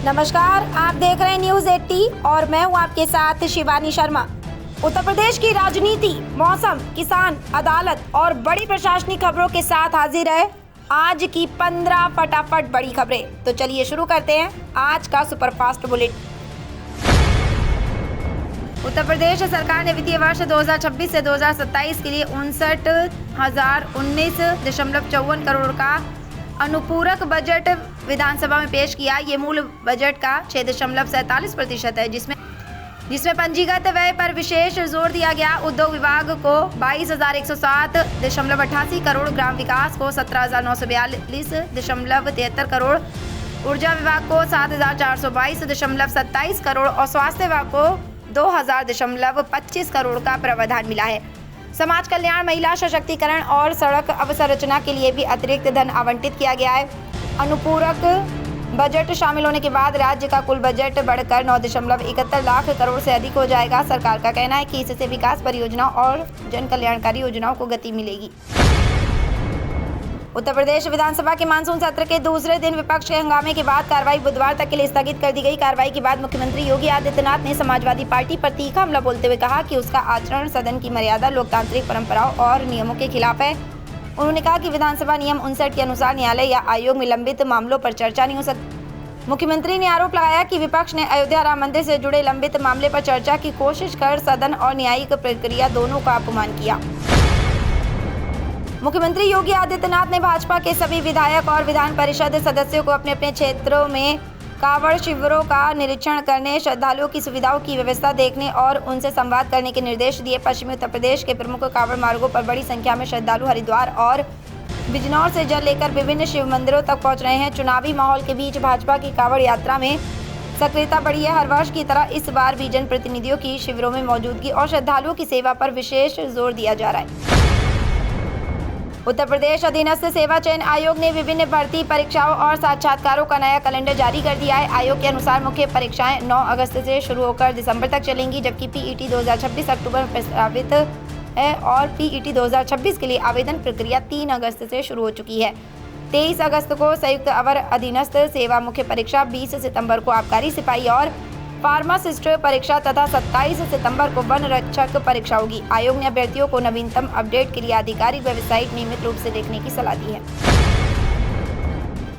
नमस्कार, आप देख रहे हैं न्यूज 80 और मैं हूं आपके साथ शिवानी शर्मा। उत्तर प्रदेश की राजनीति, मौसम, किसान, अदालत और बड़ी प्रशासनिक खबरों के साथ हाजिर है आज की 15 फटाफट बड़ी खबरें। तो चलिए शुरू करते हैं आज का सुपरफास्ट बुलेटिन। उत्तर प्रदेश सरकार ने वित्तीय वर्ष 2026 से 2027 के लिए 59,019.54 करोड़ का अनुपूरक बजट विधानसभा में पेश किया। ये मूल बजट का 6.47% है, जिसमें पंजीगत व्यय पर विशेष जोर दिया गया। उद्योग विभाग को 22,107.88 करोड़, ग्राम विकास को 17,942.73 करोड़, ऊर्जा विभाग को 7,422.27 करोड़ और स्वास्थ्य विभाग को 2,000.25 करोड़ का प्रावधान मिला है। समाज कल्याण, महिला सशक्तिकरण और सड़क अवसंरचना के लिए भी अतिरिक्त धन आवंटित किया गया है। अनुपूरक बजट शामिल होने के बाद राज्य का कुल बजट बढ़कर 9.71 लाख करोड़ से अधिक हो जाएगा। सरकार का कहना है कि इससे विकास परियोजनाओं और जन कल्याणकारी योजनाओं को गति मिलेगी। उत्तर प्रदेश विधानसभा के मानसून सत्र के दूसरे दिन विपक्ष के हंगामे के बाद कार्रवाई बुधवार तक के लिए स्थगित कर दी गई। कार्रवाई के बाद मुख्यमंत्री योगी आदित्यनाथ ने समाजवादी पार्टी पर तीखा हमला बोलते हुए कहा कि उसका आचरण सदन की मर्यादा, लोकतांत्रिक परंपराओं और नियमों के खिलाफ है। उन्होंने कहा कि विधानसभा नियम 59 के अनुसार न्यायालय या आयोग में लंबित मामलों पर चर्चा नहीं हो सकती। मुख्यमंत्री ने आरोप लगाया कि विपक्ष ने अयोध्या राम मंदिर से जुड़े लंबित मामले पर चर्चा की कोशिश कर सदन और न्यायिक प्रक्रिया दोनों का अपमान किया। मुख्यमंत्री योगी आदित्यनाथ ने भाजपा के सभी विधायक और विधान परिषद सदस्यों को अपने अपने क्षेत्रों में कांवड़ शिविरों का निरीक्षण करने, श्रद्धालुओं की सुविधाओं की व्यवस्था देखने और उनसे संवाद करने के निर्देश दिए। पश्चिमी उत्तर प्रदेश के प्रमुख कांवड़ मार्गों पर बड़ी संख्या में श्रद्धालु हरिद्वार और बिजनौर से जल लेकर विभिन्न शिव मंदिरों तक पहुंच रहे हैं। चुनावी माहौल के बीच भाजपा की कांवड़ यात्रा में सक्रियता बढ़ी है। हर वर्ष की तरह इस बार भी जनप्रतिनिधियों की शिविरों में मौजूदगी और श्रद्धालुओं की सेवा पर विशेष जोर दिया जा रहा है। उत्तर प्रदेश अधीनस्थ सेवा चयन आयोग ने विभिन्न भर्ती परीक्षाओं और साक्षात्कारों का नया कैलेंडर जारी कर दिया है। आयोग के अनुसार मुख्य परीक्षाएं 9 अगस्त से शुरू होकर दिसंबर तक चलेंगी, जबकि पीईटी 2026 अक्टूबर में प्रस्तावित है और पीईटी 2026 के लिए आवेदन प्रक्रिया 3 अगस्त से शुरू हो चुकी है। 23 अगस्त को संयुक्त अवर अधीनस्थ सेवा मुख्य परीक्षा, 20 सितंबर को आबकारी सिपाही और फार्मासिस्ट परीक्षा तथा 27 सितंबर को वन रक्षक परीक्षा होगी। आयोग ने अभ्यर्थियों को नवीनतम अपडेट के लिए आधिकारिक वेबसाइट नियमित रूप से देखने की सलाह दी है।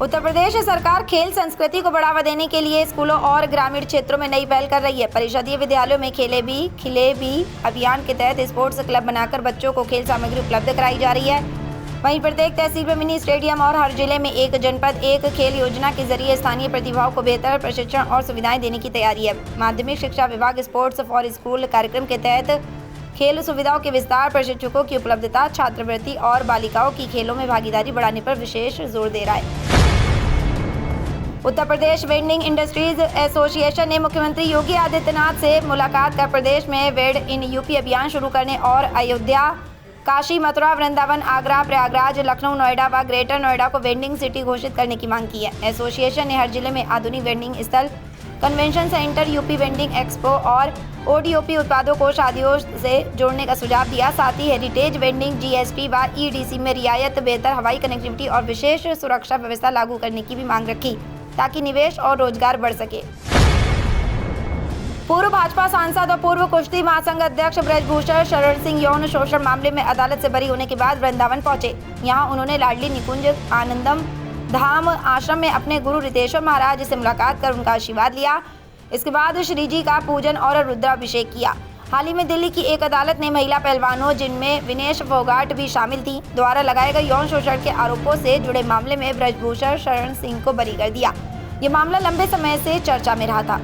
उत्तर प्रदेश सरकार खेल संस्कृति को बढ़ावा देने के लिए स्कूलों और ग्रामीण क्षेत्रों में नई पहल कर रही है। परिषदीय विद्यालयों में खेले भी खिले भी अभियान के तहत स्पोर्ट्स क्लब बनाकर बच्चों को खेल सामग्री उपलब्ध कराई जा रही है। वहीं प्रत्येक तहसील में मिनी स्टेडियम और हर जिले में एक जनपद एक खेल योजना के जरिए स्थानीय प्रतिभाओं को बेहतर प्रशिक्षण और सुविधाएं देने की तैयारी है। माध्यमिक शिक्षा विभाग स्पोर्ट्स फॉर स्कूल कार्यक्रम के तहत खेल सुविधाओं के विस्तार, प्रशिक्षकों की उपलब्धता, छात्रवृत्ति और बालिकाओं की खेलों में भागीदारी बढ़ाने पर विशेष जोर दे रहा है। Uttar Pradesh vending industries association ने मुख्यमंत्री योगी आदित्यनाथ से मुलाकात कर प्रदेश में वेड इन यूपी अभियान शुरू करने और अयोध्या, काशी, मथुरा, वृंदावन, आगरा, प्रयागराज, लखनऊ, नोएडा व ग्रेटर नोएडा को वेंडिंग सिटी घोषित करने की मांग की है। एसोसिएशन ने हर जिले में आधुनिक वेंडिंग स्थल, convention centre, UP vending expo और ओडीओपी उत्पादों को शादियों से जोड़ने का सुझाव दिया। साथ ही हेरिटेज वेंडिंग, जीएसटी व ईडीसी में रियायत, बेहतर हवाई कनेक्टिविटी और विशेष सुरक्षा व्यवस्था लागू करने की भी मांग रखी, ताकि निवेश और रोजगार बढ़ सके। पूर्व भाजपा सांसद और पूर्व कुश्ती महासंघ अध्यक्ष ब्रजभूषण शरण सिंह यौन शोषण मामले में अदालत से बरी होने के बाद वृंदावन पहुंचे। यहां उन्होंने लाडली निकुंज आनंदम धाम आश्रम में अपने गुरु रितेश्वर महाराज से मुलाकात कर उनका आशीर्वाद लिया। इसके बाद श्री जी का पूजन और रुद्राभिषेक किया। हाल ही में दिल्ली की एक अदालत ने महिला पहलवानों, जिनमें विनेश फोगाट भी शामिल थी, द्वारा लगाए गए यौन शोषण के आरोपों से जुड़े मामले में ब्रजभूषण शरण सिंह को बरी कर दिया। ये मामला लंबे समय से चर्चा में रहा था।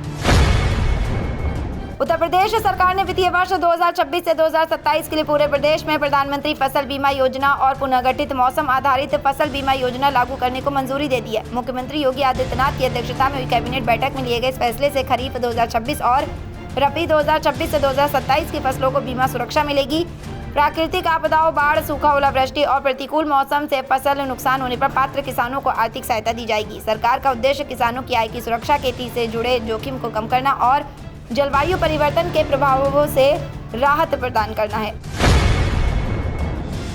उत्तर प्रदेश सरकार ने वित्तीय वर्ष 2026 से 2027 के लिए पूरे प्रदेश में प्रधानमंत्री फसल बीमा योजना और पुनर्गठित मौसम आधारित फसल बीमा योजना लागू करने को मंजूरी दे दी है। मुख्यमंत्री योगी आदित्यनाथ की अध्यक्षता में हुई कैबिनेट बैठक में लिए गए इस फैसले से खरीफ 2026 और रबी 2026 से 2027 की फसलों को बीमा सुरक्षा मिलेगी। प्राकृतिक आपदाओं, बाढ़, सूखा, ओलावृष्टि और प्रतिकूल मौसम से फसल नुकसान होने पर पात्र किसानों को आर्थिक सहायता दी जाएगी। सरकार का उद्देश्य किसानों की आय की सुरक्षा, खेती से जुड़े जोखिम को कम करना और जलवायु परिवर्तन के प्रभावों से राहत प्रदान करना है।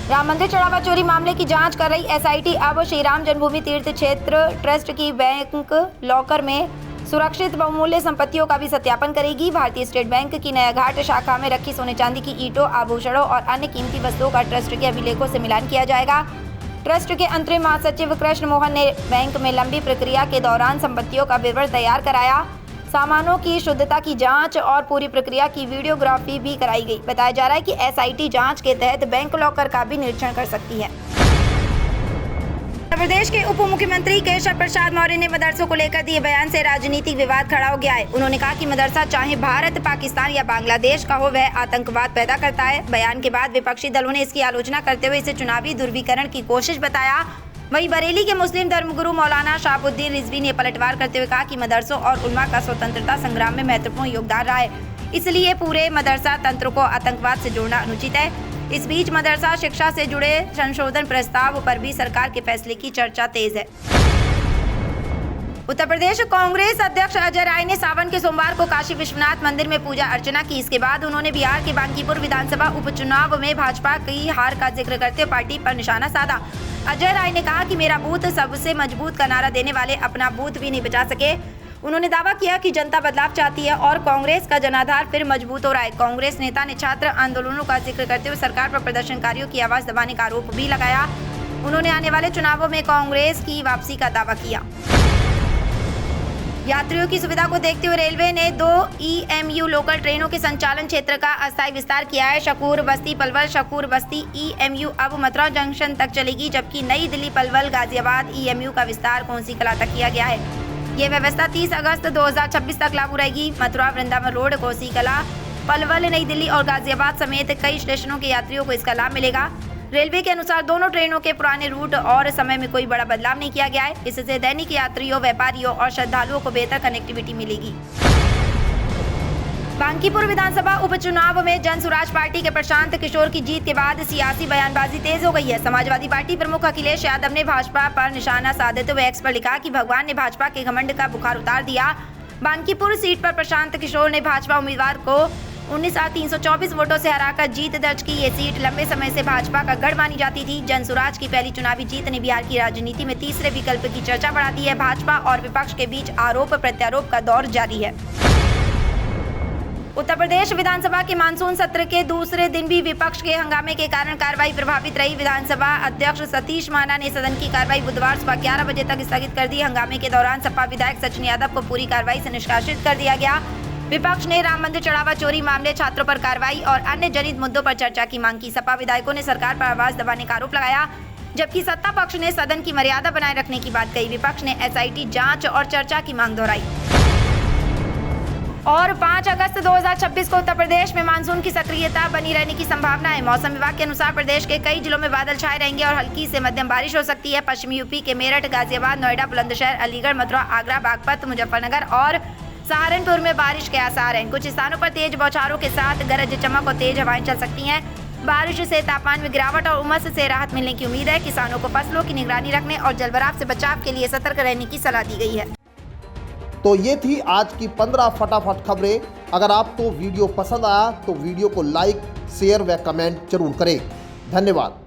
राम मंदिर चढ़ावा चोरी मामले की जांच कर रही एसआईटी अब श्री राम जन्मभूमि तीर्थ क्षेत्र ट्रस्ट की बैंक लॉकर में सुरक्षित बहुमूल्य संपत्तियों का भी सत्यापन करेगी। भारतीय स्टेट बैंक की नया घाट शाखा में रखी सोने चांदी की ईंटों, आभूषणों और अन्य कीमती वस्तुओं का ट्रस्ट के अभिलेखों से मिलान किया जाएगा। ट्रस्ट के अंतरिम महासचिव कृष्ण मोहन ने बैंक में लंबी प्रक्रिया के दौरान संपत्तियों का विवरण तैयार कराया। सामानों की शुद्धता की जांच और पूरी प्रक्रिया की वीडियोग्राफी भी कराई गई। बताया जा रहा है कि एसआईटी जांच के तहत बैंक लॉकर का भी निरीक्षण कर सकती है। उत्तर प्रदेश के उप मुख्यमंत्री केशव प्रसाद मौर्य ने मदरसों को लेकर दिए बयान से राजनीतिक विवाद खड़ा हो गया है। उन्होंने कहा कि मदरसा चाहे भारत, पाकिस्तान या बांग्लादेश का हो, वह आतंकवाद पैदा करता है। बयान के बाद विपक्षी दलों ने इसकी आलोचना करते हुए इसे चुनावी ध्रुवीकरण की कोशिश बताया। वहीं बरेली के मुस्लिम धर्मगुरु मौलाना शहाबुद्दीन रिजवी ने पलटवार करते हुए कहा कि मदरसों और उलमा का स्वतंत्रता संग्राम में महत्वपूर्ण योगदान रहा है, इसलिए पूरे मदरसा तंत्र को आतंकवाद से जोड़ना अनुचित है। इस बीच मदरसा शिक्षा से जुड़े संशोधन प्रस्ताव पर भी सरकार के फैसले की चर्चा तेज है। उत्तर प्रदेश कांग्रेस अध्यक्ष अजय राय ने सावन के सोमवार को काशी विश्वनाथ मंदिर में पूजा अर्चना की। इसके बाद उन्होंने बिहार के बांकीपुर विधानसभा उपचुनाव में भाजपा की हार का जिक्र करते हुए पार्टी पर निशाना साधा। अजय राय ने कहा कि मेरा बूथ सबसे मजबूत का नारा देने वाले अपना बूथ भी नहीं बचा सके। उन्होंने दावा किया कि जनता बदलाव चाहती है और कांग्रेस का जनाधार फिर मजबूत हो रहा है। कांग्रेस नेता ने छात्र आंदोलनों का जिक्र करते हुए सरकार पर प्रदर्शनकारियों की आवाज दबाने का आरोप भी लगाया। उन्होंने आने वाले चुनावों में कांग्रेस की वापसी का दावा किया। यात्रियों की सुविधा को देखते हुए रेलवे ने 2 EMU लोकल ट्रेनों के संचालन क्षेत्र का अस्थायी विस्तार किया है। शकूर बस्ती पलवल शकूर बस्ती EMU अब मथुरा जंक्शन तक चलेगी, जबकि नई दिल्ली पलवल गाजियाबाद EMU का विस्तार कोसी कला तक किया गया है। ये व्यवस्था 30 अगस्त 2026 तक लागू रहेगी। मथुरा, वृंदावन रोड, कोसी कला, पलवल, नई दिल्ली और गाजियाबाद समेत कई स्टेशनों के यात्रियों को इसका लाभ मिलेगा। रेलवे के अनुसार दोनों ट्रेनों के पुराने रूट और समय में कोई बड़ा बदलाव नहीं किया गया है। इससे दैनिक यात्रियों, व्यापारियों और श्रद्धालुओं को बेहतर कनेक्टिविटी मिलेगी। बांकीपुर विधानसभा उपचुनाव में जन स्वराज पार्टी के प्रशांत किशोर की जीत के बाद सियासी बयानबाजी तेज हो गई है। समाजवादी पार्टी प्रमुख अखिलेश यादव ने भाजपा पर निशाना साधते हुए एक्स पर लिखा कि भगवान ने भाजपा के घमंड का बुखार उतार दिया। बांकीपुर सीट पर प्रशांत किशोर ने भाजपा उम्मीदवार को 19,324 वोटों से हराकर जीत दर्ज की। ये सीट लंबे समय से भाजपा का गढ़ मानी जाती थी। जन स्वराज की पहली चुनावी जीत ने बिहार की राजनीति में तीसरे विकल्प की चर्चा बढ़ा दी है। भाजपा और विपक्ष के बीच आरोप प्रत्यारोप का दौर जारी है। उत्तर प्रदेश विधानसभा के मानसून सत्र के दूसरे दिन भी विपक्ष के हंगामे के कारण कार्रवाई प्रभावित रही। विधानसभा अध्यक्ष सतीश महाना ने सदन की कार्रवाई बुधवार सुबह 11 बजे तक स्थगित कर दी। हंगामे के दौरान सपा विधायक सचिन यादव को पूरी कार्रवाई से निष्कासित कर दिया गया। विपक्ष ने राम मंदिर चढ़ावा चोरी मामले, छात्रों पर कार्रवाई और अन्य जनित मुद्दों पर चर्चा की मांग की। सपा विधायकों ने सरकार पर आवाज दबाने का आरोप लगाया, जबकि सत्ता पक्ष ने सदन की मर्यादा बनाए रखने की बात कही। विपक्ष ने SIT जांच और चर्चा की मांग दोहराई। और 5 अगस्त 2026 को उत्तर प्रदेश में मानसून की सक्रियता बनी रहने की संभावना है। मौसम विभाग के अनुसार प्रदेश के कई जिलों में बादल छाए रहेंगे और हल्की से मध्यम बारिश हो सकती है। पश्चिमी यूपी के मेरठ, गाजियाबाद, नोएडा, बुलंदशहर, अलीगढ़, मथुरा, आगरा, बागपत, मुजफ्फरनगर और सहारनपुर में बारिश के आसार हैं। कुछ स्थानों पर तेज बौछारों के साथ गरज चमक और तेज हवाएं चल सकती हैं। बारिश से तापमान में गिरावट और उमस से राहत मिलने की उम्मीद है। किसानों को फसलों की निगरानी रखने और जलभराव से बचाव के लिए सतर्क रहने की सलाह दी गई है। तो ये थी आज की 15 फटाफट खबरें। अगर आपको वीडियो पसंद आया तो वीडियो को लाइक, शेयर व कमेंट जरूर करें। धन्यवाद।